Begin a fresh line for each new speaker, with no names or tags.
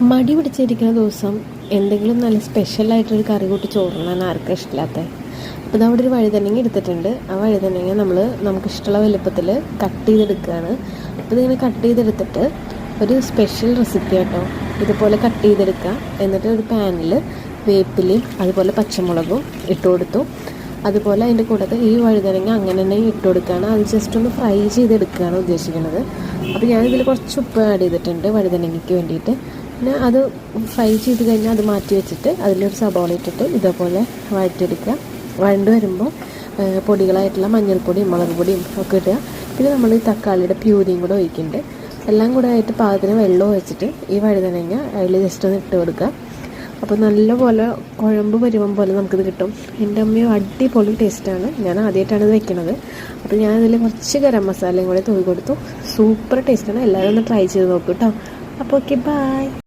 മടി പിടിച്ചിരിക്കുന്ന ദിവസം എന്തെങ്കിലും നല്ല സ്പെഷ്യലായിട്ടൊരു കറി കൂട്ടി ചോറിനാണ് ആർക്കും ഇഷ്ടമില്ലാത്തത്. അപ്പോൾ ഇത് അവിടെ ഒരു വഴുതനങ്ങ എടുത്തിട്ടുണ്ട്. ആ വഴുതനങ്ങ നമുക്കിഷ്ടമുള്ള വലുപ്പത്തിൽ കട്ട് ചെയ്തെടുക്കുകയാണ്. അപ്പോൾ ഇതിങ്ങനെ കട്ട് ചെയ്തെടുത്തിട്ട് ഒരു സ്പെഷ്യൽ റെസിപ്പി കേട്ടോ. ഇതുപോലെ കട്ട് ചെയ്തെടുക്കുക. എന്നിട്ട് ഒരു പാനിൽ വേപ്പിലയും അതുപോലെ പച്ചമുളകും ഇട്ട് കൊടുത്തു. അതുപോലെ അതിൻ്റെ കൂടെ ഈ വഴുതനങ്ങ അങ്ങനെ തന്നെ ഇട്ട് കൊടുക്കുകയാണ്. അത് ജസ്റ്റ് ഒന്ന് ഫ്രൈ ചെയ്തെടുക്കുകയാണ് ഉദ്ദേശിക്കുന്നത്. അപ്പോൾ ഞാനിതിൽ കുറച്ച് ഉപ്പ് ആഡ് ചെയ്തിട്ടുണ്ട് വഴുതനങ്ങയ്ക്ക് വേണ്ടിയിട്ട്. പിന്നെ അത് ഫ്രൈ ചെയ്ത് കഴിഞ്ഞാൽ അത് മാറ്റി വെച്ചിട്ട് അതിലൊരു സബോള ഇട്ടിട്ട് ഇതേപോലെ വഴറ്റിയെടുക്കുക. വഴണ്ട് വരുമ്പോൾ പൊടികളായിട്ടുള്ള മഞ്ഞൾപ്പൊടിയും മുളക് പൊടിയും ഒക്കെ ഇടുക. പിന്നെ നമ്മൾ ഈ തക്കാളിയുടെ പ്യൂരിയും കൂടെ ഒഴിക്കുന്നുണ്ട്. എല്ലാം കൂടെ ആയിട്ട് പാകത്തിന് വെള്ളം ഒഴിച്ചിട്ട് ഈ വഴുതനങ്ങ അതിൽ ജസ്റ്റ് ഒന്ന് ഇട്ട് കൊടുക്കുക. അപ്പോൾ നല്ലപോലെ കുഴമ്പ് പരുവം പോലെ നമുക്കിത് കിട്ടും. എൻ്റെ അമ്മയും അടിപൊളി ടേസ്റ്റാണ്. ഞാൻ ആദ്യമായിട്ടാണ് ഇത് വെക്കുന്നത്. അപ്പോൾ ഞാനതിൽ കുറച്ച് ഗരം മസാലയും കൂടെ തൂക്കി കൊടുത്തു. സൂപ്പർ ടേസ്റ്റാണ്. എല്ലാവരും ഒന്ന് ട്രൈ ചെയ്ത് നോക്കൂ കേട്ടോ. അപ്പോൾ ഓക്കെ, ബൈ.